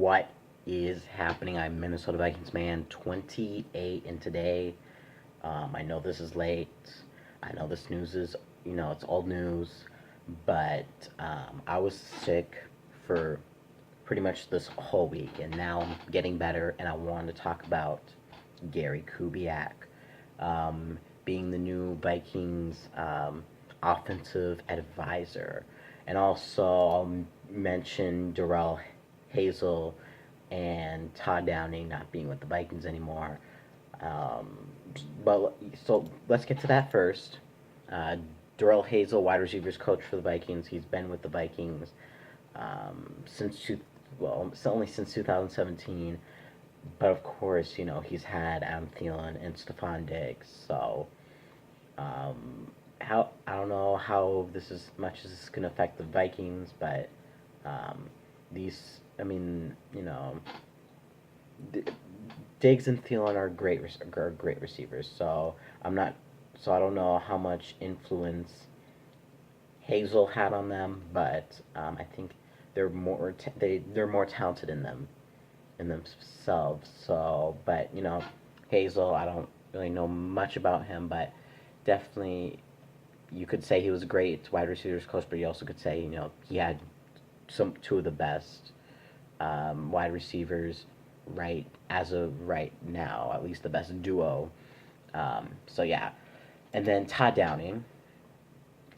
What is happening? I'm Minnesota Vikings man 28, and today, I know this is late. I know this news is, it's old news, but I was sick for pretty much this whole week, and now I'm getting better, and I wanted to talk about Gary Kubiak being the new Vikings offensive advisor. And also, I'll mention Darrell, Hazell, and Todd Downing not being with the Vikings anymore. Um, but so let's get to that first. Uh, Darrell Hazell, wide receivers coach for the Vikings. He's been with the Vikings since it's only since 2017. But of course, he's had Adam Thielen and Stephon Diggs. So how I don't know how this is much as this is gonna affect the Vikings, but um, these I mean D- Diggs and Thielen are great receivers. So I don't know how much influence Hazel had on them, but I think they're more talented in themselves. So, but Hazel, I don't really know much about him, but definitely you could say he was a great wide receivers coach, but you also could say he had two of the best wide receivers right as of right now, at least the best duo. So yeah, and then Todd Downing,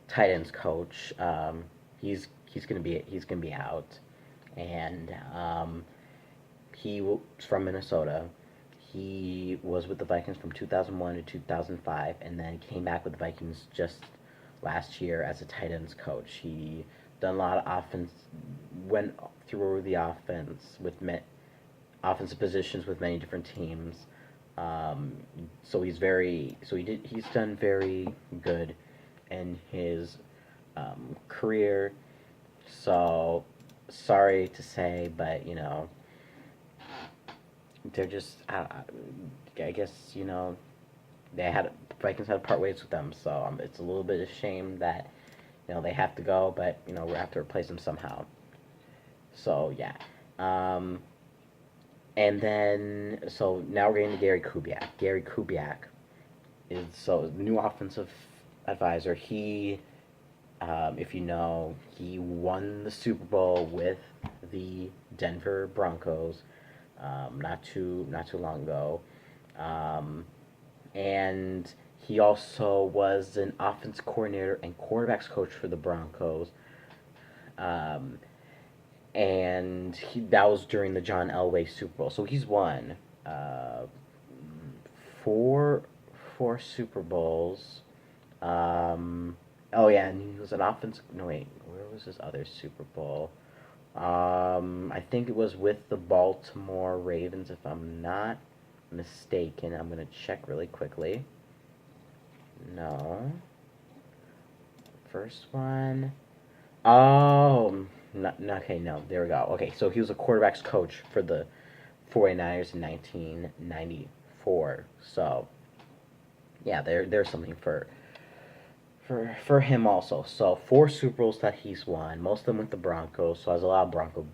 tight ends coach. He's gonna be out, and he's from Minnesota. He was with the Vikings from 2001 to 2005, and then came back with the Vikings just last year as a tight ends coach. He done a lot of offense, went through the offensive positions with many different teams. Um, he's done very good in his career. So sorry to say, but they're just I guess they had Vikings had to part ways with them. So it's a little bit of shame that they have to go, but we have to replace them somehow. So yeah. Um, and then so now we're getting to Gary Kubiak. Gary Kubiak is new offensive advisor. If you know, he won the Super Bowl with the Denver Broncos not too long ago, um, and he also was an offense coordinator and quarterbacks coach for the Broncos. Um, and that was during the John Elway Super Bowl. So he's won uh, four Super Bowls. Oh yeah, and he was an offense. No wait, where was his other Super Bowl? I think it was with the Baltimore Ravens, if I'm not mistaken. I'm gonna check really quickly. No, first one. Oh, okay, no, there we go. Okay, so he was a quarterbacks coach for the 49ers in 1994. So, yeah, there's something for him also. So, four Super Bowls that he's won, most of them with the Broncos, so has a lot of Bronco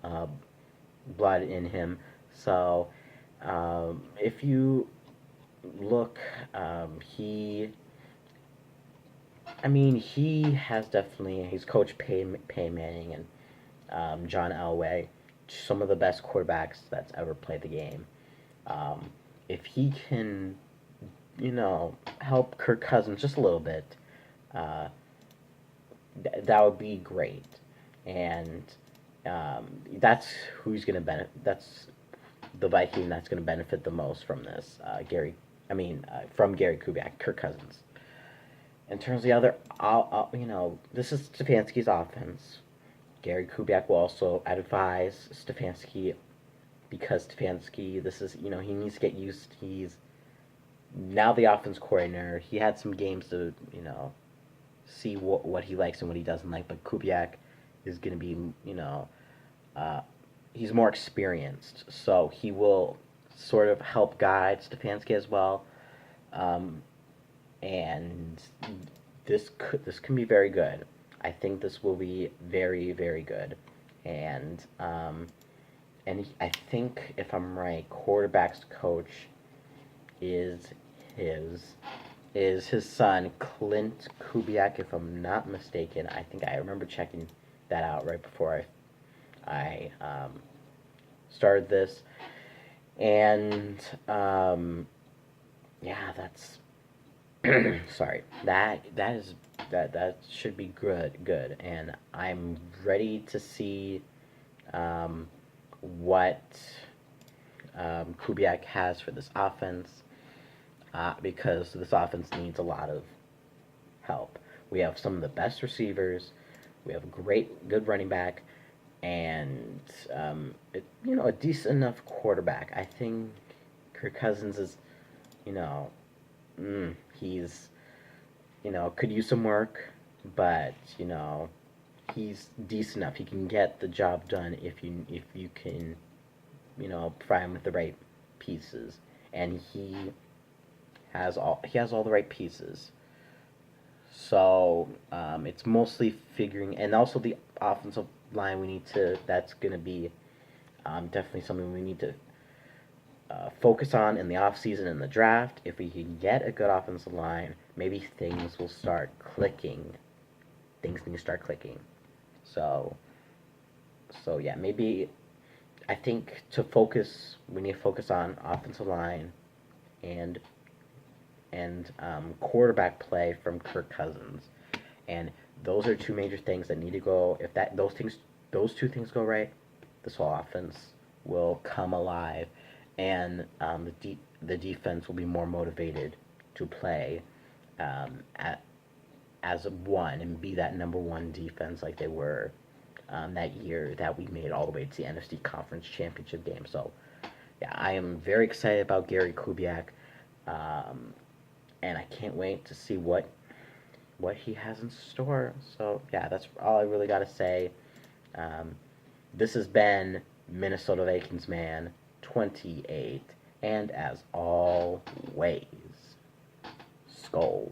uh, blood in him. So, if you look, he has definitely he's coached Peyton Manning and John Elway, some of the best quarterbacks that's ever played the game. Um, if he can, help Kirk Cousins just a little bit, uh, that would be great. And that's who's going to benefit. That's the Viking that's going to benefit the most from this. From Gary Kubiak, Kirk Cousins. In terms of the other, this is Stefanski's offense. Gary Kubiak will also advise Stefanski because Stefanski, this is, he needs to get used. He's now the offense coordinator. He had some games to, see what he likes and what he doesn't like. But Kubiak is going to be, uh, he's more experienced. So he will sort of help guide Stefanski as well. Um, and this can be very good. I think this will be very, very good. And and I think if I'm right, quarterback's coach is his his son Clint Kubiak, if I'm not mistaken. I think I remember checking that out right before I started this, and yeah, that's sorry. That should be good, and I'm ready to see um, what Kubiak has for this offense, because this offense needs a lot of help. We have some of the best receivers. We have a good running back, and a decent enough quarterback. I think Kirk Cousins is, you know, he's, could use some work, but he's decent enough. He can get the job done if you can, provide him with the right pieces, and he has all the right pieces. So it's mostly figuring, and also the offensive line. That's going to be definitely something we need to focus on in the offseason and the draft. If we can get a good offensive line, maybe things will start clicking. Things need to start clicking. So, yeah, maybe I think we need to focus on offensive line and quarterback play from Kirk Cousins, and those are two major things that need to go. If those two things go right, this whole offense will come alive, and the defense will be more motivated to play as a one and be that number one defense like they were that year that we made all the way to the NFC Conference Championship game. So, yeah, I am very excited about Gary Kubiak, and I can't wait to see what he has in store. So, yeah, that's all I really got to say. This has been Minnesota Vikings Man 28, and as always, Skol.